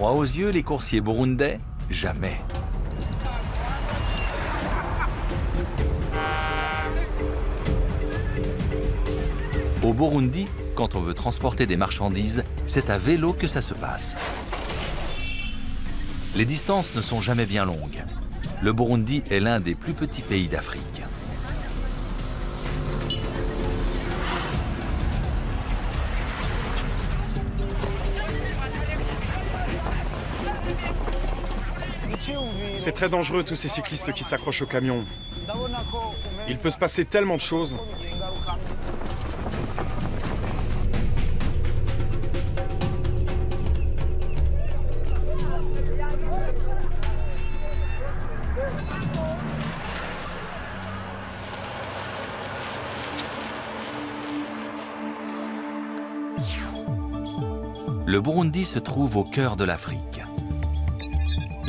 Froid aux yeux, les coursiers burundais? Jamais. Au Burundi, quand on veut transporter des marchandises, c'est à vélo que ça se passe. Les distances ne sont jamais bien longues. Le Burundi est l'un des plus petits pays d'Afrique. C'est très dangereux tous ces cyclistes qui s'accrochent au camion. Il peut se passer tellement de choses. Le Burundi se trouve au cœur de l'Afrique.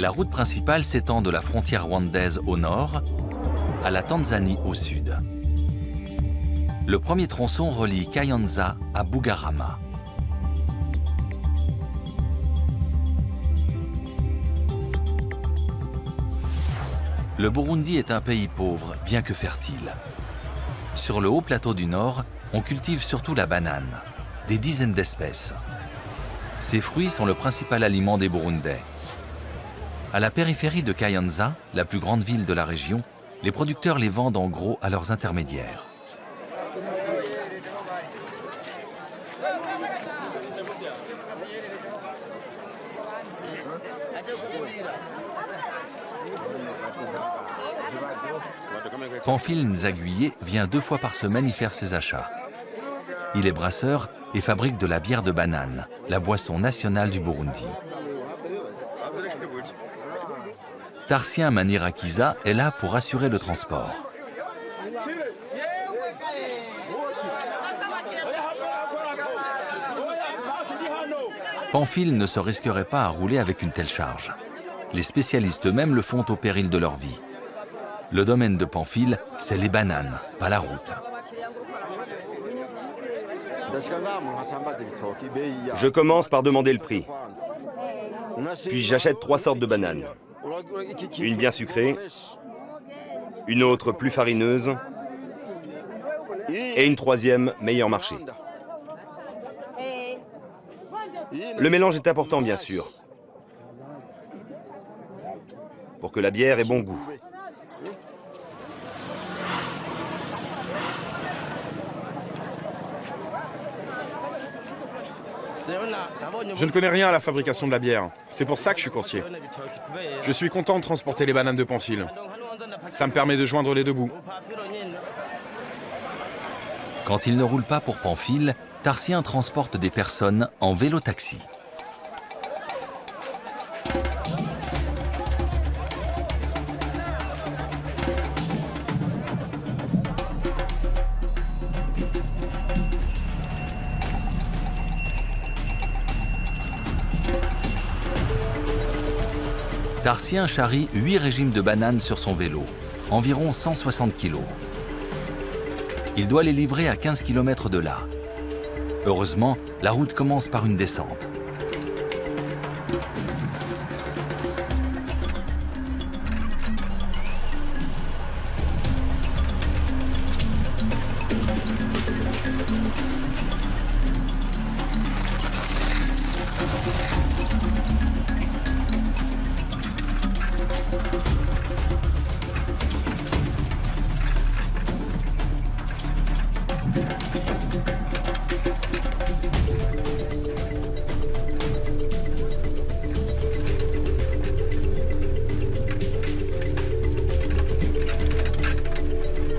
La route principale s'étend de la frontière rwandaise au nord à la Tanzanie au sud. Le premier tronçon relie Kayanza à Bugarama. Le Burundi est un pays pauvre, bien que fertile. Sur le haut plateau du nord, on cultive surtout la banane, des dizaines d'espèces. Ces fruits sont le principal aliment des Burundais. À la périphérie de Kayanza, la plus grande ville de la région, les producteurs les vendent en gros à leurs intermédiaires. Pamphile Nzaguié vient 2 fois par semaine y faire ses achats. Il est brasseur et fabrique de la bière de banane, la boisson nationale du Burundi. Tarsien Manirakiza est là pour assurer le transport. Pamphile ne se risquerait pas à rouler avec une telle charge. Les spécialistes eux-mêmes le font au péril de leur vie. Le domaine de Pamphile, c'est les bananes, pas la route. Je commence par demander le prix. Puis j'achète 3 sortes de bananes. Une bien sucrée, une autre plus farineuse et une troisième meilleur marché. Le mélange est important, bien sûr, pour que la bière ait bon goût. Je ne connais rien à la fabrication de la bière. C'est pour ça que je suis coursier. Je suis content de transporter les bananes de Pamphile. Ça me permet de joindre les deux bouts. Quand il ne roule pas pour Pamphile, Tarsien transporte des personnes en vélo-taxi. Tarsien charrie 8 régimes de bananes sur son vélo, environ 160 kg. Il doit les livrer à 15 km de là. Heureusement, la route commence par une descente.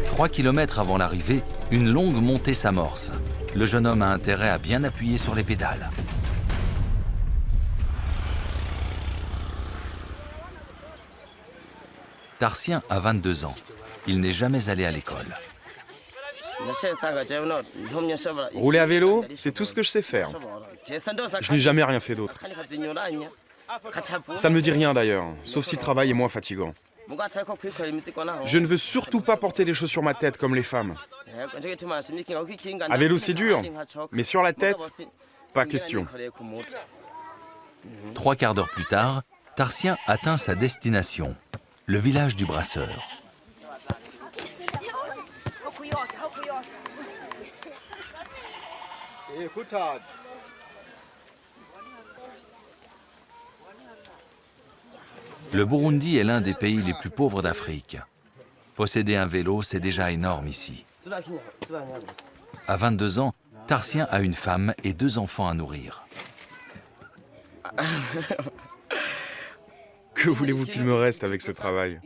Trois kilomètres avant l'arrivée, une longue montée s'amorce. Le jeune homme a intérêt à bien appuyer sur les pédales. Tarsien a 22 ans. Il n'est jamais allé à l'école. Rouler à vélo, c'est tout ce que je sais faire. Je n'ai jamais rien fait d'autre. Ça ne me dit rien d'ailleurs, sauf si le travail est moins fatigant. Je ne veux surtout pas porter des choses sur ma tête comme les femmes. À vélo, c'est dur, mais sur la tête, pas question. 3 quarts d'heure plus tard, Tarsien atteint sa destination, le village du brasseur. Le Burundi est l'un des pays les plus pauvres d'Afrique. Posséder un vélo, c'est déjà énorme ici. À 22 ans, Tarsien a une femme et 2 enfants à nourrir. Que voulez-vous qu'il me reste avec ce travail?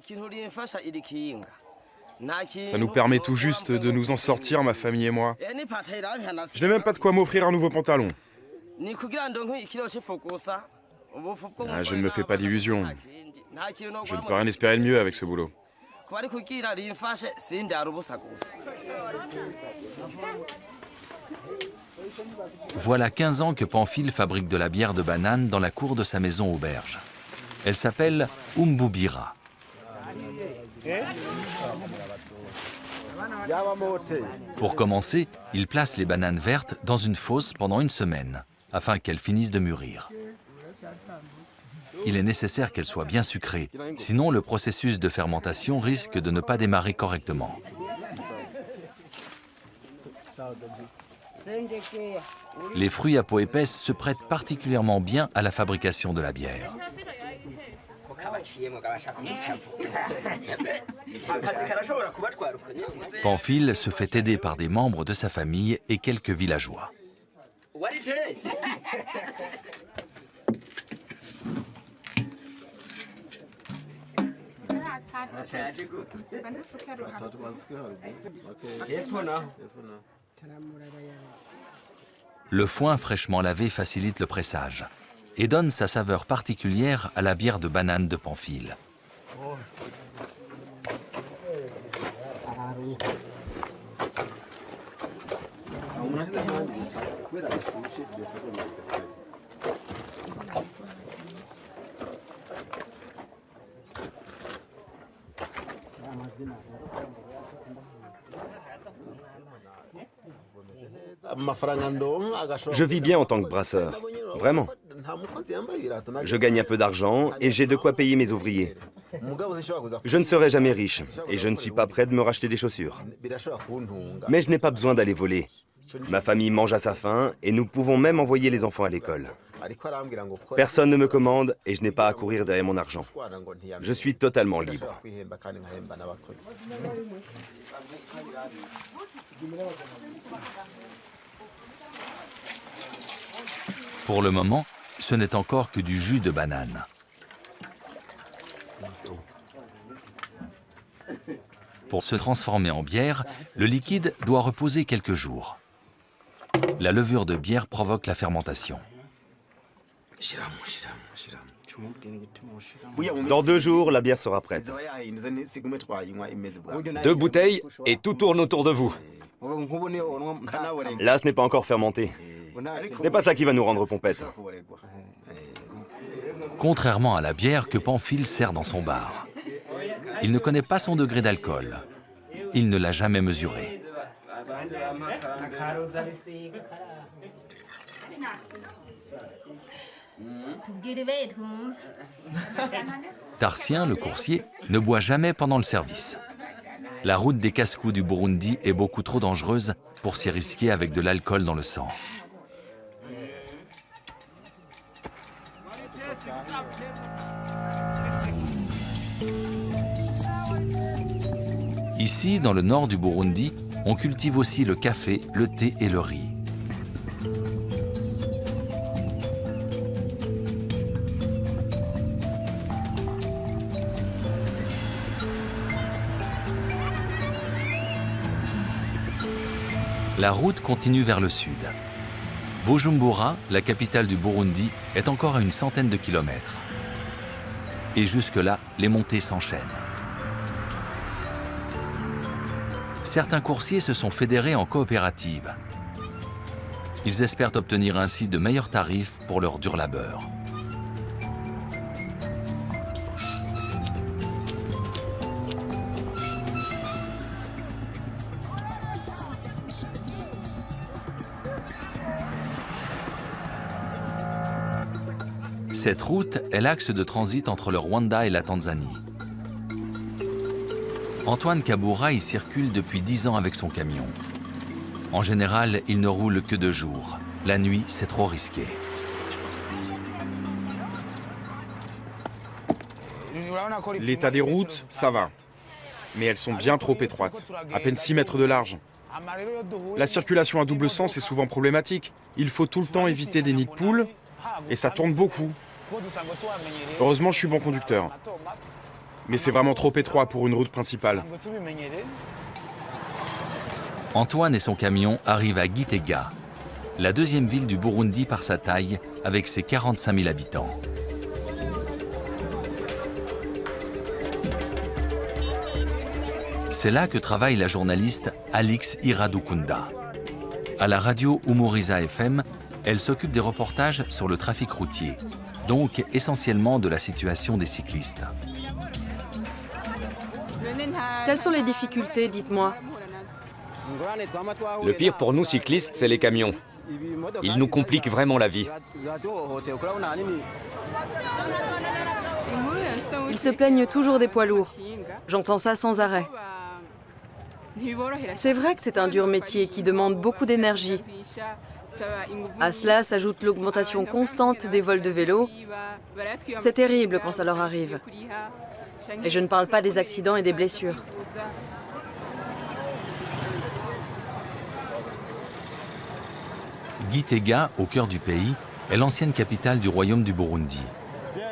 Ça nous permet tout juste de nous en sortir, ma famille et moi. Je n'ai même pas de quoi m'offrir un nouveau pantalon. Ah, je ne me fais pas d'illusions. Je ne peux rien espérer de mieux avec ce boulot. Voilà 15 ans que Pamphile fabrique de la bière de banane dans la cour de sa maison auberge. Elle s'appelle Umbubira. Pour commencer, il place les bananes vertes dans une fosse pendant une semaine, afin qu'elles finissent de mûrir. Il est nécessaire qu'elles soient bien sucrées, sinon le processus de fermentation risque de ne pas démarrer correctement. Les fruits à peau épaisse se prêtent particulièrement bien à la fabrication de la bière. Pamphile se fait aider par des membres de sa famille et quelques villageois. Le foin fraîchement lavé facilite le pressage et donne sa saveur particulière à la bière de banane de Pamphile. Je vis bien en tant que brasseur, vraiment. Je gagne un peu d'argent et j'ai de quoi payer mes ouvriers. Je ne serai jamais riche et je ne suis pas prêt de me racheter des chaussures. Mais je n'ai pas besoin d'aller voler. Ma famille mange à sa faim et nous pouvons même envoyer les enfants à l'école. Personne ne me commande et je n'ai pas à courir derrière mon argent. Je suis totalement libre. Pour le moment, ce n'est encore que du jus de banane. Pour se transformer en bière, le liquide doit reposer quelques jours. La levure de bière provoque la fermentation. Dans 2 jours, la bière sera prête. 2 bouteilles et tout tourne autour de vous. Là, ce n'est pas encore fermenté. Ce n'est pas ça qui va nous rendre pompettes. Contrairement à la bière que Pamphile sert dans son bar. Il ne connaît pas son degré d'alcool. Il ne l'a jamais mesuré. Tarsien, le coursier, ne boit jamais pendant le service. La route des casse-cou du Burundi est beaucoup trop dangereuse pour s'y risquer avec de l'alcool dans le sang. Ici, dans le nord du Burundi, on cultive aussi le café, le thé et le riz. La route continue vers le sud. Bujumbura, la capitale du Burundi, est encore à une centaine de kilomètres. Et jusque-là, les montées s'enchaînent. Certains coursiers se sont fédérés en coopérative. Ils espèrent obtenir ainsi de meilleurs tarifs pour leur dur labeur. Cette route est l'axe de transit entre le Rwanda et la Tanzanie. Antoine Kabura y circule depuis 10 ans avec son camion. En général, il ne roule que de jour. La nuit, c'est trop risqué. L'état des routes, ça va. Mais elles sont bien trop étroites, à peine 6 mètres de large. La circulation à double sens est souvent problématique. Il faut tout le temps éviter des nids de poules et ça tourne beaucoup. Heureusement, je suis bon conducteur. Mais c'est vraiment trop étroit pour une route principale. Antoine et son camion arrivent à Gitega, la deuxième ville du Burundi par sa taille, avec ses 45 000 habitants. C'est là que travaille la journaliste Alix Iradukunda. À la radio Umuriza FM, elle s'occupe des reportages sur le trafic routier, donc essentiellement de la situation des cyclistes. Quelles sont les difficultés, dites-moi? Le pire pour nous cyclistes, c'est les camions. Ils nous compliquent vraiment la vie. Ils se plaignent toujours des poids lourds. J'entends ça sans arrêt. C'est vrai que c'est un dur métier qui demande beaucoup d'énergie. À cela s'ajoute l'augmentation constante des vols de vélo. C'est terrible quand ça leur arrive. Et je ne parle pas des accidents et des blessures. Gitega, au cœur du pays, est l'ancienne capitale du royaume du Burundi.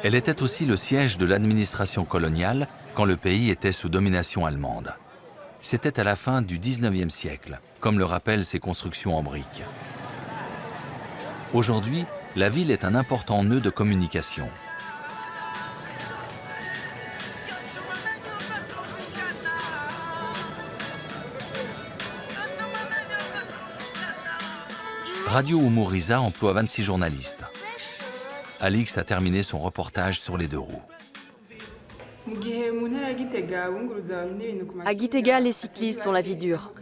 Elle était aussi le siège de l'administration coloniale quand le pays était sous domination allemande. C'était à la fin du 19e siècle, comme le rappellent ses constructions en briques. Aujourd'hui, la ville est un important nœud de communication. Radio Umuriza emploie 26 journalistes. Alix a terminé son reportage sur les deux roues. À Gitega, les cyclistes ont la vie dure.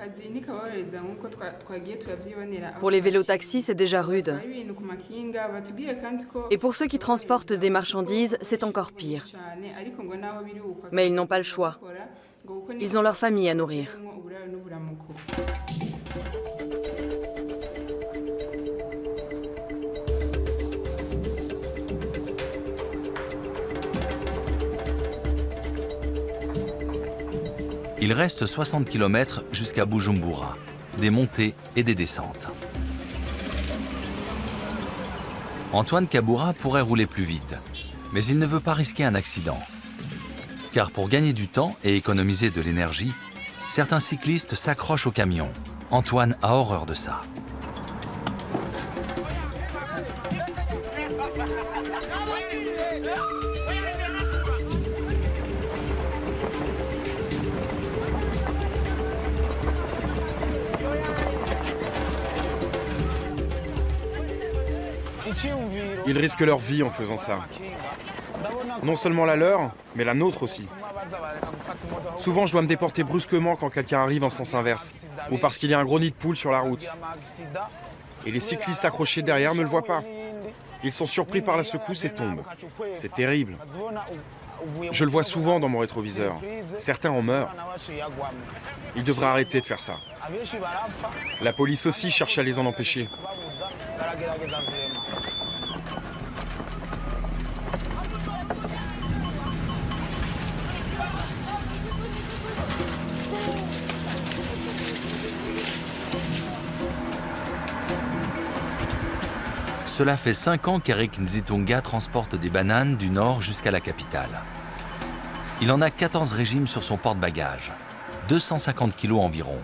Pour les vélos-taxis, c'est déjà rude. Et pour ceux qui transportent des marchandises, c'est encore pire. Mais ils n'ont pas le choix. Ils ont leur famille à nourrir. Il reste 60 km jusqu'à Bujumbura, des montées et des descentes. Antoine Kabura pourrait rouler plus vite, mais il ne veut pas risquer un accident. Car pour gagner du temps et économiser de l'énergie, certains cyclistes s'accrochent au camion. Antoine a horreur de ça. Ils risquent leur vie en faisant ça. Non seulement la leur, mais la nôtre aussi. Souvent, je dois me déporter brusquement quand quelqu'un arrive en sens inverse, ou parce qu'il y a un gros nid de poule sur la route. Et les cyclistes accrochés derrière ne le voient pas. Ils sont surpris par la secousse et tombent. C'est terrible. Je le vois souvent dans mon rétroviseur. Certains en meurent. Ils devraient arrêter de faire ça. La police aussi cherche à les en empêcher. Cela fait 5 ans qu'Eric Nzitunga transporte des bananes du nord jusqu'à la capitale. Il en a 14 régimes sur son porte-bagages, 250 kilos environ.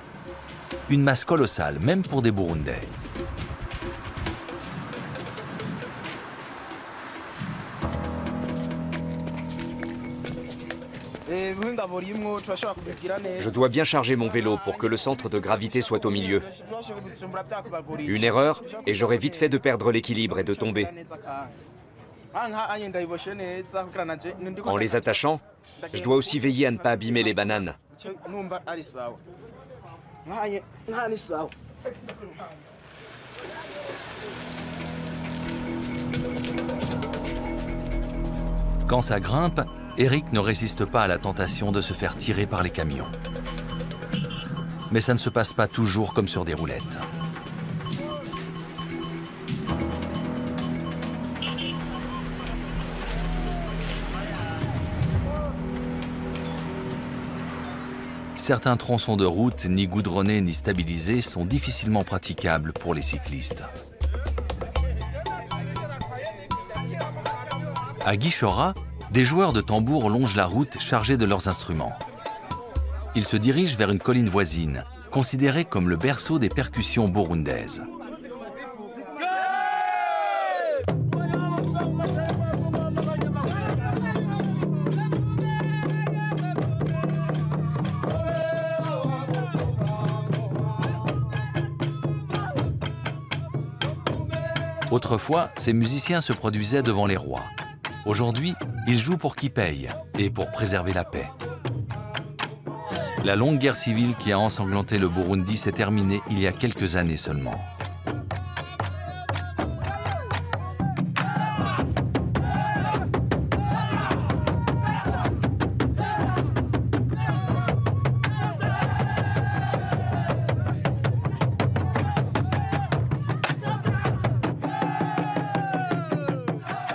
Une masse colossale, même pour des Burundais. Je dois bien charger mon vélo pour que le centre de gravité soit au milieu. Une erreur, et j'aurais vite fait de perdre l'équilibre et de tomber. En les attachant, je dois aussi veiller à ne pas abîmer les bananes. Quand ça grimpe, Eric ne résiste pas à la tentation de se faire tirer par les camions. Mais ça ne se passe pas toujours comme sur des roulettes. Certains tronçons de route, ni goudronnés ni stabilisés, sont difficilement praticables pour les cyclistes. À Guichora, des joueurs de tambour longent la route chargés de leurs instruments. Ils se dirigent vers une colline voisine, considérée comme le berceau des percussions burundaises. Autrefois, ces musiciens se produisaient devant les rois. Aujourd'hui, ils jouent pour qui paye et pour préserver la paix. La longue guerre civile qui a ensanglanté le Burundi s'est terminée il y a quelques années seulement.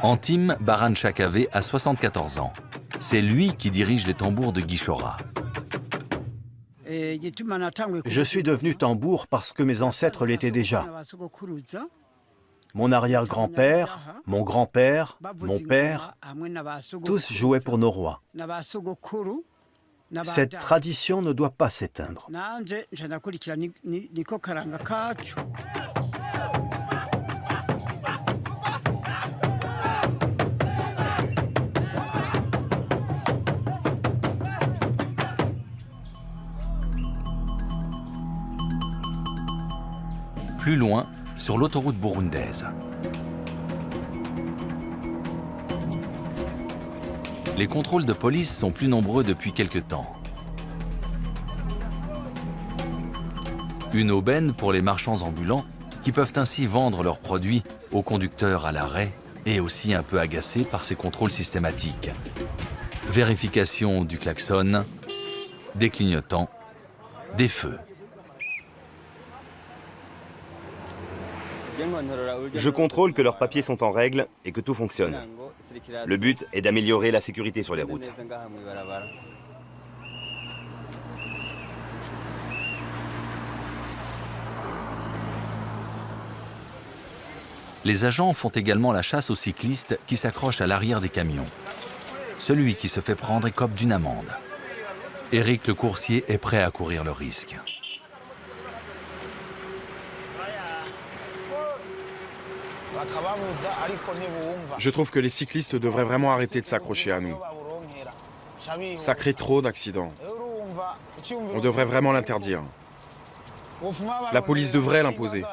Antim Baran-Chakave a 74 ans. C'est lui qui dirige les tambours de Guichora. Je suis devenu tambour parce que mes ancêtres l'étaient déjà. Mon arrière-grand-père, mon grand-père, mon père, tous jouaient pour nos rois. Cette tradition ne doit pas s'éteindre. Plus loin, sur l'autoroute burundaise. Les contrôles de police sont plus nombreux depuis quelque temps. Une aubaine pour les marchands ambulants qui peuvent ainsi vendre leurs produits aux conducteurs à l'arrêt et aussi un peu agacés par ces contrôles systématiques. Vérification du klaxon, des clignotants, des feux. Je contrôle que leurs papiers sont en règle et que tout fonctionne. Le but est d'améliorer la sécurité sur les routes. Les agents font également la chasse aux cyclistes qui s'accrochent à l'arrière des camions. Celui qui se fait prendre écope d'une amende. Eric le coursier est prêt à courir le risque. Je trouve que les cyclistes devraient vraiment arrêter de s'accrocher à nous. Ça crée trop d'accidents. On devrait vraiment l'interdire. La police devrait l'imposer.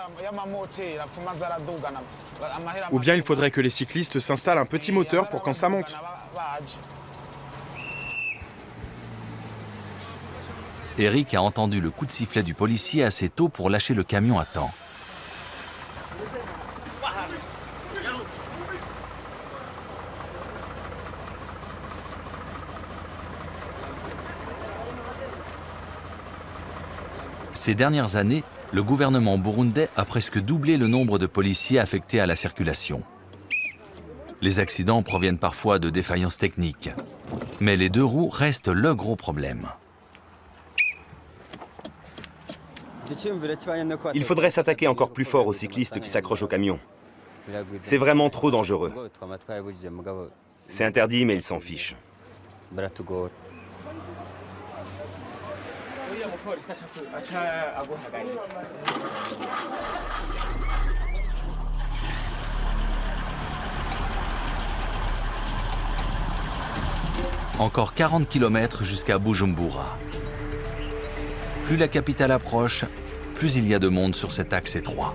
Ou bien il faudrait que les cyclistes s'installent un petit moteur pour quand ça monte. Eric a entendu le coup de sifflet du policier assez tôt pour lâcher le camion à temps. Ces dernières années, le gouvernement burundais a presque doublé le nombre de policiers affectés à la circulation. Les accidents proviennent parfois de défaillances techniques. Mais les deux roues restent le gros problème. Il faudrait s'attaquer encore plus fort aux cyclistes qui s'accrochent aux camions. C'est vraiment trop dangereux. C'est interdit, mais ils s'en fichent. Encore 40 km jusqu'à Bujumbura. Plus la capitale approche, plus il y a de monde sur cet axe étroit.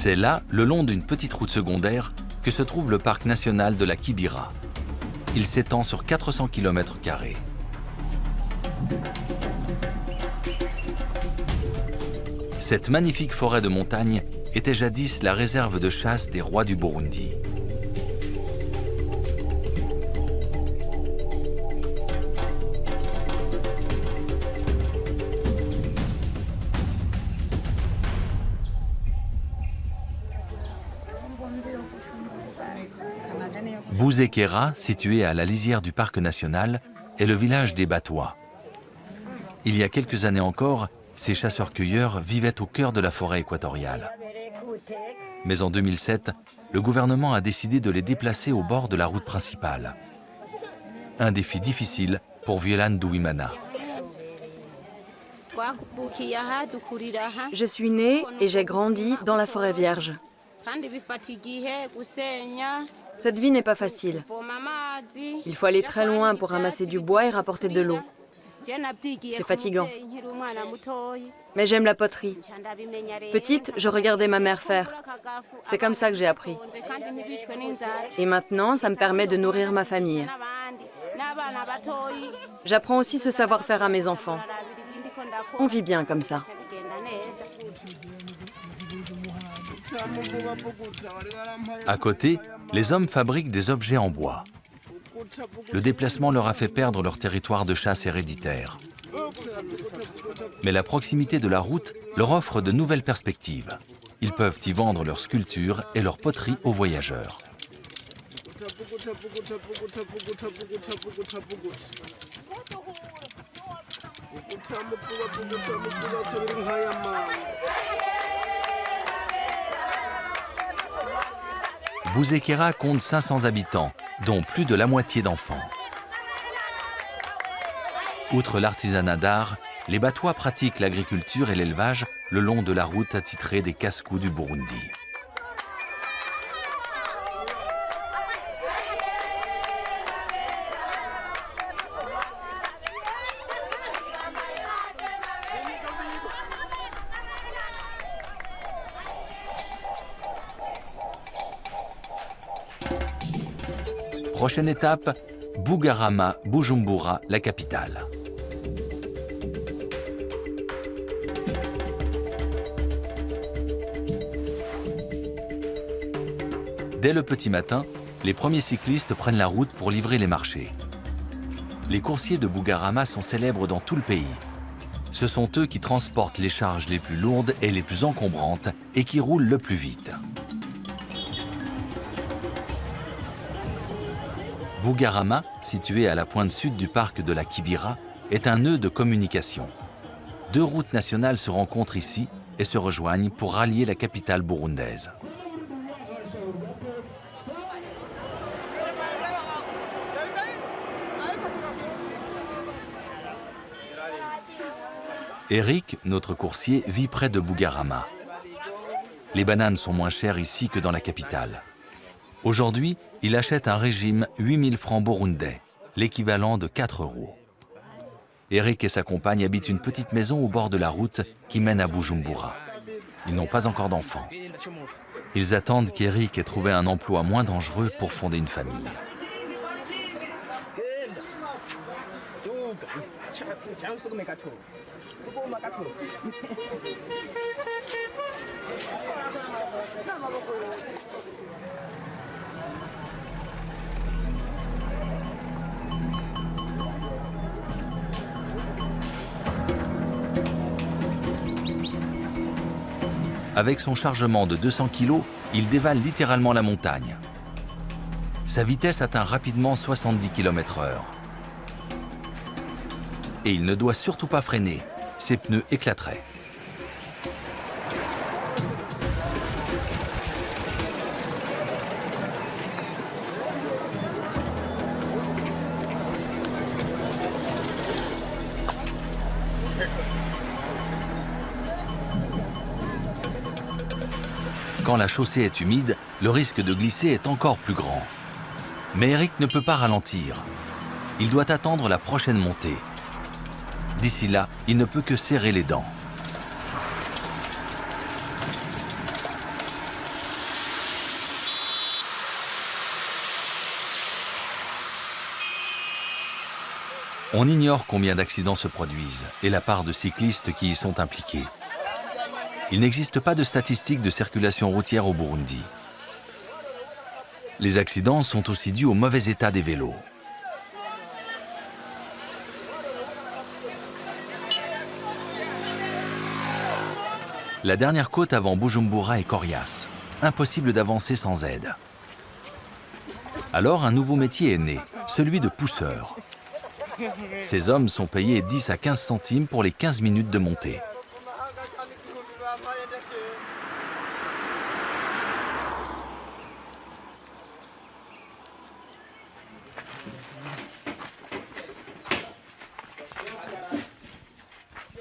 C'est là, le long d'une petite route secondaire, que se trouve le parc national de la Kibira. Il s'étend sur 400 km². Cette magnifique forêt de montagne était jadis la réserve de chasse des rois du Burundi. Buzekera, situé à la lisière du parc national, est le village des Batois. Il y a quelques années encore, ces chasseurs-cueilleurs vivaient au cœur de la forêt équatoriale. Mais en 2007, le gouvernement a décidé de les déplacer au bord de la route principale. Un défi difficile pour Violane Douimana. Je suis née et j'ai grandi dans la forêt vierge. Cette vie n'est pas facile. Il faut aller très loin pour ramasser du bois et rapporter de l'eau. C'est fatigant. Mais j'aime la poterie. Petite, je regardais ma mère faire. C'est comme ça que j'ai appris. Et maintenant, ça me permet de nourrir ma famille. J'apprends aussi ce savoir-faire à mes enfants. On vit bien comme ça. À côté, les hommes fabriquent des objets en bois. Le déplacement leur a fait perdre leur territoire de chasse héréditaire. Mais la proximité de la route leur offre de nouvelles perspectives. Ils peuvent y vendre leurs sculptures et leurs poteries aux voyageurs. Buzekera compte 500 habitants, dont plus de la moitié d'enfants. Outre l'artisanat d'art, les Batois pratiquent l'agriculture et l'élevage le long de la route attitrée des casse-cou du Burundi. Prochaine étape, Bugarama, Bujumbura, la capitale. Dès le petit matin, les premiers cyclistes prennent la route pour livrer les marchés. Les coursiers de Bugarama sont célèbres dans tout le pays. Ce sont eux qui transportent les charges les plus lourdes et les plus encombrantes et qui roulent le plus vite. Bugarama, situé à la pointe sud du parc de la Kibira, est un nœud de communication. Deux routes nationales se rencontrent ici et se rejoignent pour rallier la capitale burundaise. Eric, notre coursier, vit près de Bugarama. Les bananes sont moins chères ici que dans la capitale. Aujourd'hui, il achète un régime 8000 francs burundais, l'équivalent de 4 €. Eric et sa compagne habitent une petite maison au bord de la route qui mène à Bujumbura. Ils n'ont pas encore d'enfants. Ils attendent qu'Eric ait trouvé un emploi moins dangereux pour fonder une famille. Avec son chargement de 200 kg, il dévale littéralement la montagne. Sa vitesse atteint rapidement 70 km/h. Et il ne doit surtout pas freiner, ses pneus éclateraient. Quand la chaussée est humide, le risque de glisser est encore plus grand. Mais Eric ne peut pas ralentir. Il doit attendre la prochaine montée. D'ici là, il ne peut que serrer les dents. On ignore combien d'accidents se produisent et la part de cyclistes qui y sont impliqués. Il n'existe pas de statistiques de circulation routière au Burundi. Les accidents sont aussi dus au mauvais état des vélos. La dernière côte avant Bujumbura est coriace. Impossible d'avancer sans aide. Alors un nouveau métier est né, celui de pousseur. Ces hommes sont payés 10 à 15 centimes pour les 15 minutes de montée.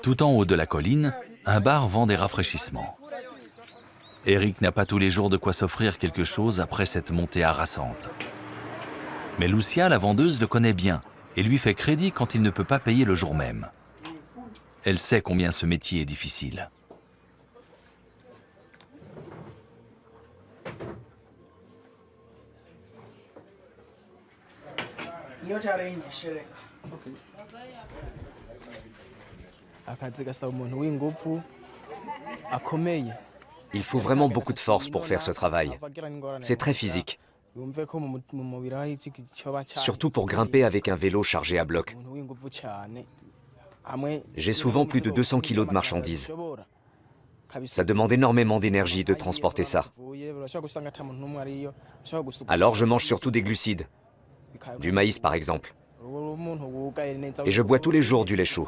Tout en haut de la colline, un bar vend des rafraîchissements. Eric n'a pas tous les jours de quoi s'offrir quelque chose après cette montée harassante. Mais Lucia, la vendeuse, le connaît bien et lui fait crédit quand il ne peut pas payer le jour même. Elle sait combien ce métier est difficile. Il faut vraiment beaucoup de force pour faire ce travail. C'est très physique. Surtout pour grimper avec un vélo chargé à bloc. J'ai souvent plus de 200 kilos de marchandises. Ça demande énormément d'énergie de transporter ça. Alors je mange surtout des glucides, du maïs par exemple. Et je bois tous les jours du lait chaud.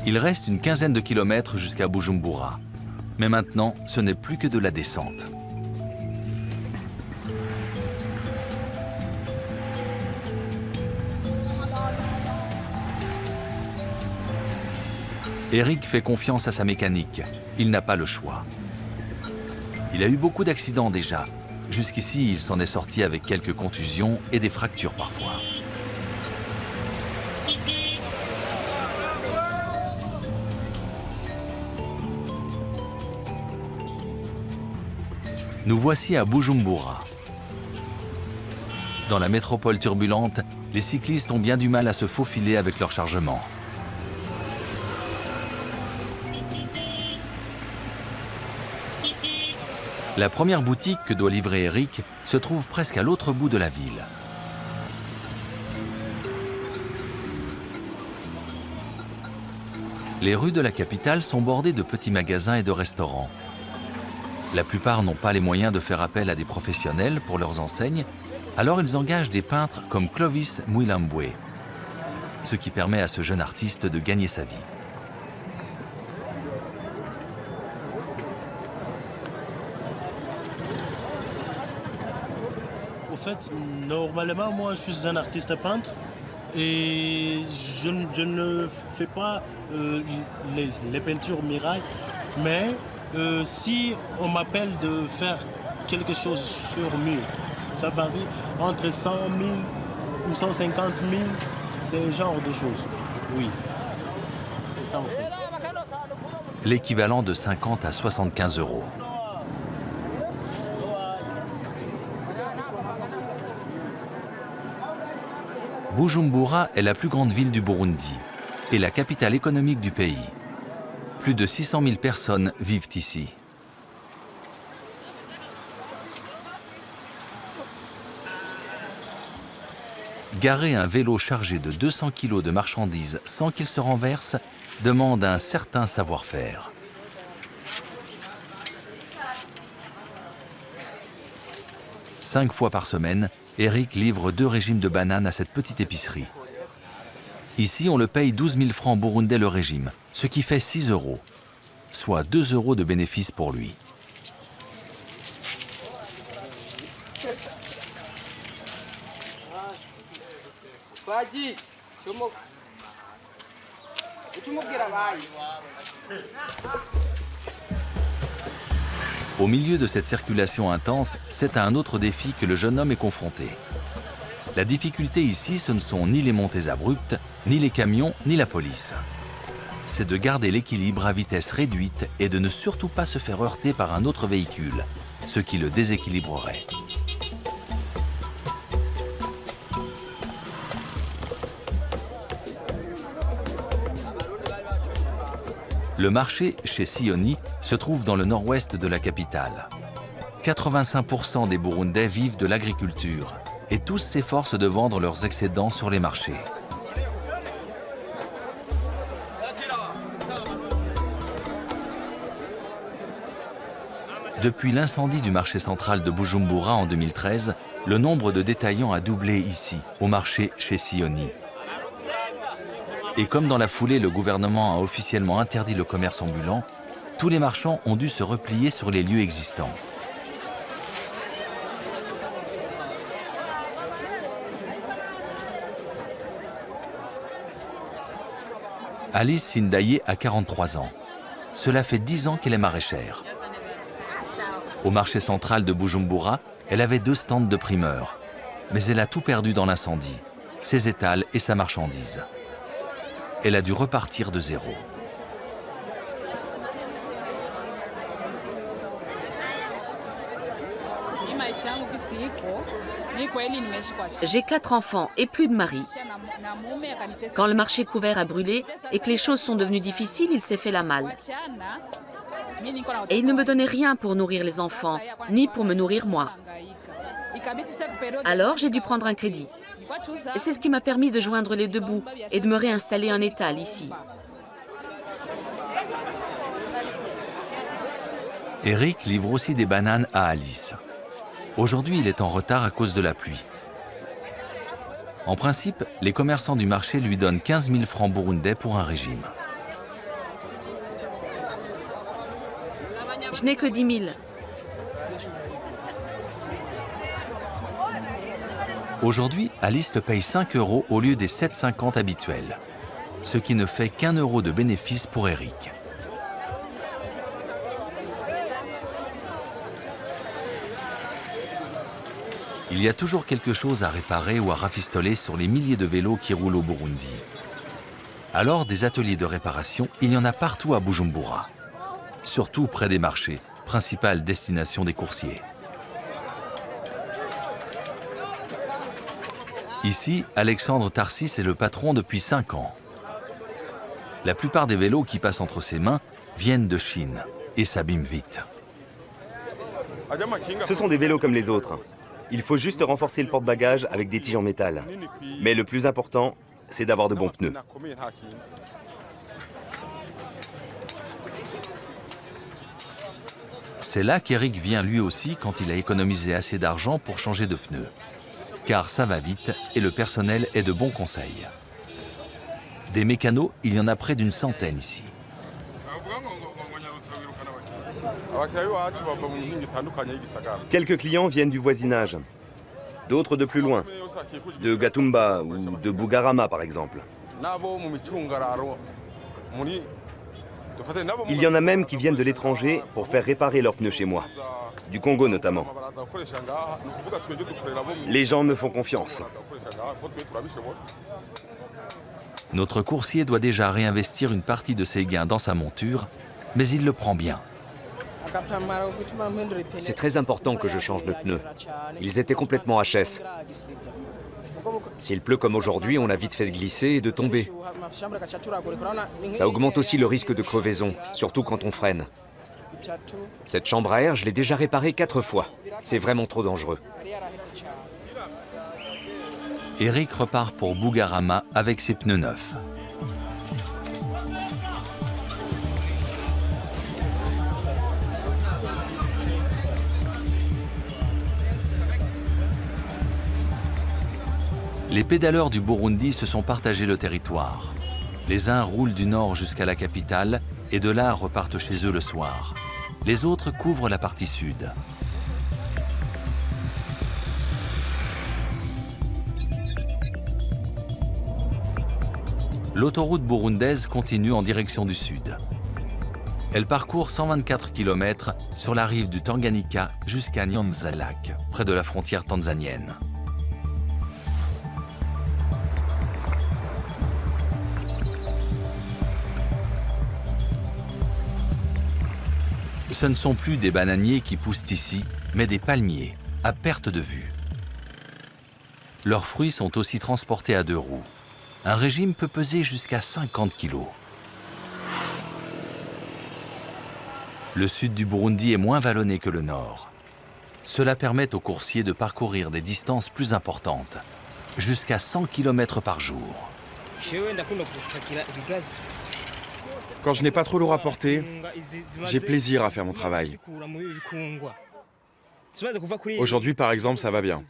Il reste une quinzaine de kilomètres jusqu'à Bujumbura. Mais maintenant, ce n'est plus que de la descente. Eric fait confiance à sa mécanique. Il n'a pas le choix. Il a eu beaucoup d'accidents déjà. Jusqu'ici, il s'en est sorti avec quelques contusions et des fractures parfois. Nous voici à Bujumbura. Dans la métropole turbulente, les cyclistes ont bien du mal à se faufiler avec leur chargement. La première boutique que doit livrer Eric se trouve presque à l'autre bout de la ville. Les rues de la capitale sont bordées de petits magasins et de restaurants. La plupart n'ont pas les moyens de faire appel à des professionnels pour leurs enseignes, alors ils engagent des peintres comme Clovis Mwilambwe, ce qui permet à ce jeune artiste de gagner sa vie. Au fait, normalement, moi, je suis un artiste peintre et je ne fais pas les peintures mirailles, mais si on m'appelle de faire quelque chose sur mur, ça varie entre 100 000 ou 150 000, c'est ce genre de choses. Oui, c'est ça en fait. L'équivalent de 50 à 75 euros. Bujumbura est la plus grande ville du Burundi et la capitale économique du pays. Plus de 600 000 personnes vivent ici. Garer un vélo chargé de 200 kg de marchandises sans qu'il se renverse demande un certain savoir-faire. Cinq fois par semaine, Eric livre 2 régimes de bananes à cette petite épicerie. Ici, on le paye 12 000 francs burundais le régime, ce qui fait 6 euros, soit 2 euros de bénéfice pour lui. Au milieu de cette circulation intense, c'est à un autre défi que le jeune homme est confronté. La difficulté ici, ce ne sont ni les montées abruptes, ni les camions, ni la police. C'est de garder l'équilibre à vitesse réduite et de ne surtout pas se faire heurter par un autre véhicule, ce qui le déséquilibrerait. Le marché chez Sioni se trouve dans le nord-ouest de la capitale. 85% des Burundais vivent de l'agriculture et tous s'efforcent de vendre leurs excédents sur les marchés. Depuis l'incendie du marché central de Bujumbura en 2013, le nombre de détaillants a doublé ici, au marché chez Sioni. Et comme dans la foulée, le gouvernement a officiellement interdit le commerce ambulant, tous les marchands ont dû se replier sur les lieux existants. Alice Sindaye a 43 ans. Cela fait 10 ans qu'elle est maraîchère. Au marché central de Bujumbura, elle avait 2 stands de primeurs. Mais elle a tout perdu dans l'incendie, ses étals et sa marchandise. Elle a dû repartir de zéro. J'ai 4 enfants et plus de mari. Quand le marché couvert a brûlé et que les choses sont devenues difficiles, il s'est fait la malle. Et il ne me donnait rien pour nourrir les enfants, ni pour me nourrir moi. Alors j'ai dû prendre un crédit. C'est ce qui m'a permis de joindre les deux bouts et de me réinstaller en étal ici. Eric livre aussi des bananes à Alice. Aujourd'hui, il est en retard à cause de la pluie. En principe, les commerçants du marché lui donnent 15 000 francs burundais pour un régime. Je n'ai que 10 000. Aujourd'hui, Alice le paye 5 € au lieu des 7,50 habituels, ce qui ne fait qu'1 € de bénéfice pour Eric. Il y a toujours quelque chose à réparer ou à rafistoler sur les milliers de vélos qui roulent au Burundi. Alors, des ateliers de réparation, il y en a partout à Bujumbura, surtout près des marchés, principale destination des coursiers. Ici, Alexandre Tarsis est le patron depuis 5 ans. La plupart des vélos qui passent entre ses mains viennent de Chine et s'abîment vite. Ce sont des vélos comme les autres. Il faut juste renforcer le porte-bagages avec des tiges en métal. Mais le plus important, c'est d'avoir de bons pneus. C'est là qu'Eric vient lui aussi quand il a économisé assez d'argent pour changer de pneus. Car ça va vite et le personnel est de bons conseils. Des mécanos, il y en a près d'une centaine ici. Quelques clients viennent du voisinage, d'autres de plus loin, de Gatumba ou de Bugarama par exemple. Il y en a même qui viennent de l'étranger pour faire réparer leurs pneus chez moi, du Congo notamment. Les gens me font confiance. Notre coursier doit déjà réinvestir une partie de ses gains dans sa monture, mais il le prend bien. C'est très important que je change de pneus. Ils étaient complètement HS. S'il pleut comme aujourd'hui, on a vite fait de glisser et de tomber. Ça augmente aussi le risque de crevaison, surtout quand on freine. Cette chambre à air, je l'ai déjà réparée 4 fois. C'est vraiment trop dangereux. Eric repart pour Bugarama avec ses pneus neufs. Les pédaleurs du Burundi se sont partagés le territoire. Les uns roulent du nord jusqu'à la capitale et de là repartent chez eux le soir. Les autres couvrent la partie sud. L'autoroute burundaise continue en direction du sud. Elle parcourt 124 km sur la rive du Tanganyika jusqu'à Nyanza Lake, près de la frontière tanzanienne. Ce ne sont plus des bananiers qui poussent ici, mais des palmiers, à perte de vue. Leurs fruits sont aussi transportés à 2 roues. Un régime peut peser jusqu'à 50 kilos. Le sud du Burundi est moins vallonné que le nord. Cela permet aux coursiers de parcourir des distances plus importantes, jusqu'à 100 km par jour. Quand je n'ai pas trop lourd à porter, j'ai plaisir à faire mon travail. Aujourd'hui, par exemple, ça va bien.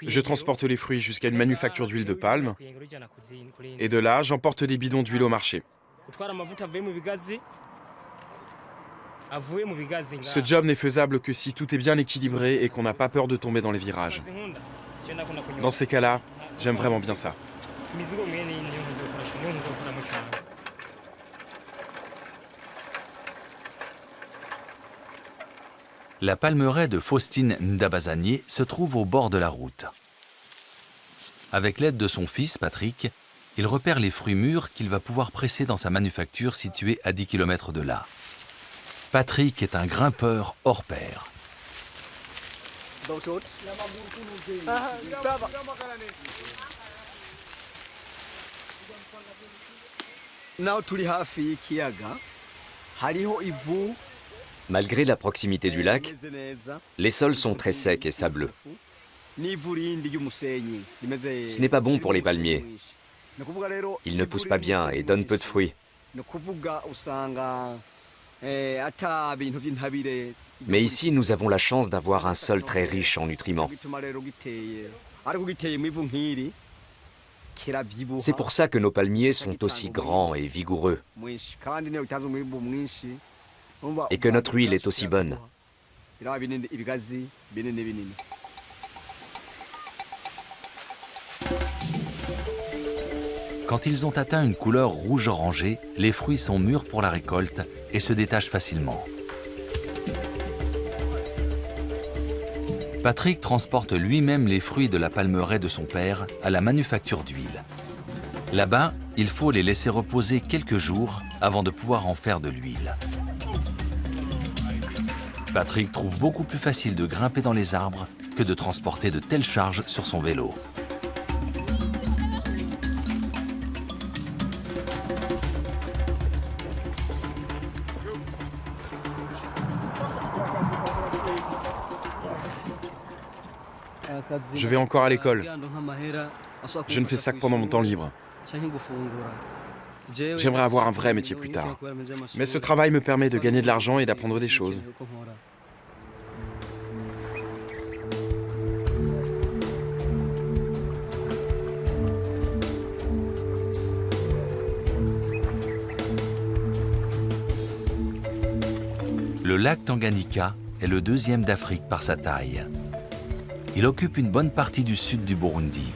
Je transporte les fruits jusqu'à une manufacture d'huile de palme, et de là, j'emporte des bidons d'huile au marché. Ce job n'est faisable que si tout est bien équilibré et qu'on n'a pas peur de tomber dans les virages. Dans ces cas-là, j'aime vraiment bien ça. La palmeraie de Faustine Ndabazanie se trouve au bord de la route. Avec l'aide de son fils, Patrick, il repère les fruits mûrs qu'il va pouvoir presser dans sa manufacture située à 10 km de là. Patrick est un grimpeur hors pair. Malgré la proximité du lac, les sols sont très secs et sableux. Ce n'est pas bon pour les palmiers. Ils ne poussent pas bien et donnent peu de fruits. Mais ici, nous avons la chance d'avoir un sol très riche en nutriments. C'est pour ça que nos palmiers sont aussi grands et vigoureux, et que notre huile est aussi bonne. Quand ils ont atteint une couleur rouge-orangé, les fruits sont mûrs pour la récolte et se détachent facilement. Patrick transporte lui-même les fruits de la palmeraie de son père à la manufacture d'huile. Là-bas, il faut les laisser reposer quelques jours avant de pouvoir en faire de l'huile. Patrick trouve beaucoup plus facile de grimper dans les arbres que de transporter de telles charges sur son vélo. Je vais encore à l'école. Je ne fais ça que pendant mon temps libre. J'aimerais avoir un vrai métier plus tard. Mais ce travail me permet de gagner de l'argent et d'apprendre des choses. Le lac Tanganyika est le 2e d'Afrique par sa taille. Il occupe une bonne partie du sud du Burundi.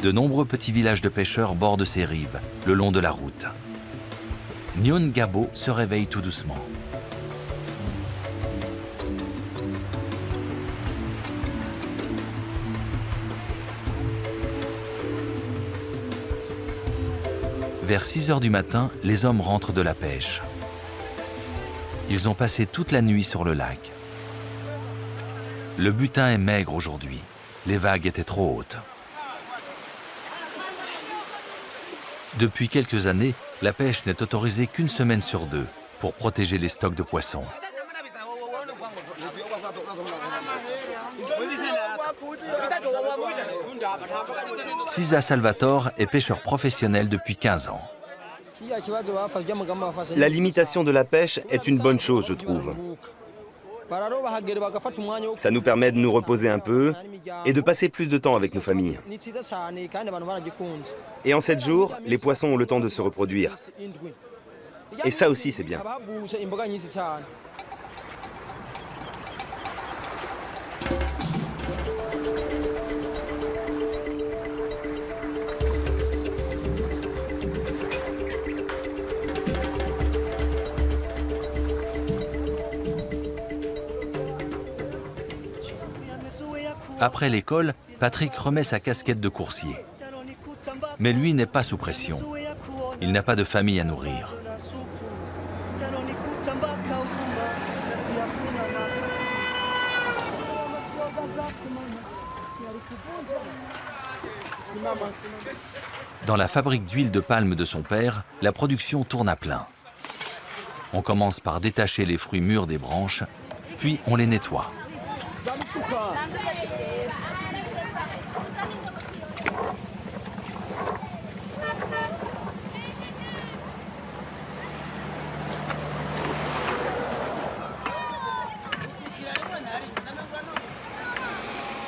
De nombreux petits villages de pêcheurs bordent ses rives, le long de la route. Nyongabo se réveille tout doucement. Vers 6 heures du matin, les hommes rentrent de la pêche. Ils ont passé toute la nuit sur le lac. Le butin est maigre aujourd'hui. Les vagues étaient trop hautes. Depuis quelques années, la pêche n'est autorisée qu'une semaine sur 2 pour protéger les stocks de poissons. Cisa Salvatore est pêcheur professionnel depuis 15 ans. La limitation de la pêche est une bonne chose, je trouve. Ça nous permet de nous reposer un peu et de passer plus de temps avec nos familles. Et en 7 jours, les poissons ont le temps de se reproduire. Et ça aussi, c'est bien. Après l'école, Patrick remet sa casquette de coursier. Mais lui n'est pas sous pression. Il n'a pas de famille à nourrir. Dans la fabrique d'huile de palme de son père, la production tourne à plein. On commence par détacher les fruits mûrs des branches, puis on les nettoie.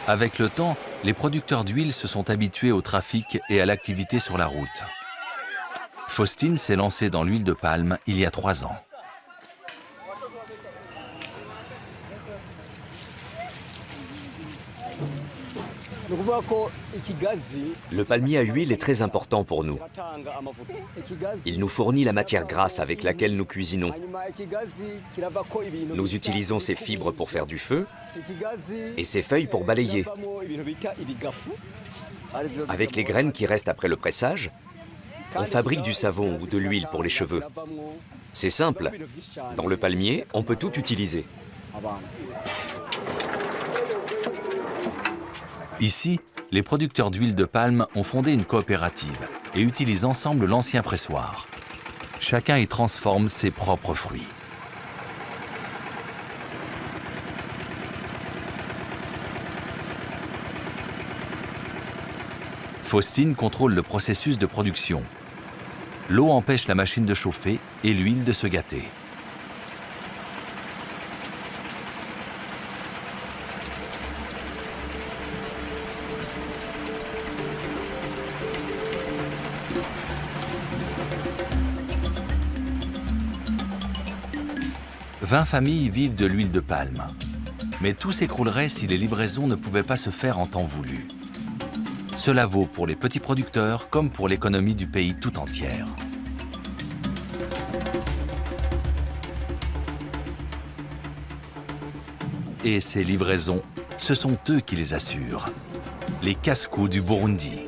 Avec le temps, les producteurs d'huile se sont habitués au trafic et à l'activité sur la route. Faustine s'est lancée dans l'huile de palme il y a 3 ans. Le palmier à huile est très important pour nous. Il nous fournit la matière grasse avec laquelle nous cuisinons. Nous utilisons ses fibres pour faire du feu et ses feuilles pour balayer. Avec les graines qui restent après le pressage, on fabrique du savon ou de l'huile pour les cheveux. C'est simple. Dans le palmier, on peut tout utiliser. Ici, les producteurs d'huile de palme ont fondé une coopérative et utilisent ensemble l'ancien pressoir. Chacun y transforme ses propres fruits. Faustine contrôle le processus de production. L'eau empêche la machine de chauffer et l'huile de se gâter. « 20 familles vivent de l'huile de palme. Mais tout s'écroulerait si les livraisons ne pouvaient pas se faire en temps voulu. Cela vaut pour les petits producteurs comme pour l'économie du pays tout entière. Et ces livraisons, ce sont eux qui les assurent. Les Cascos du Burundi.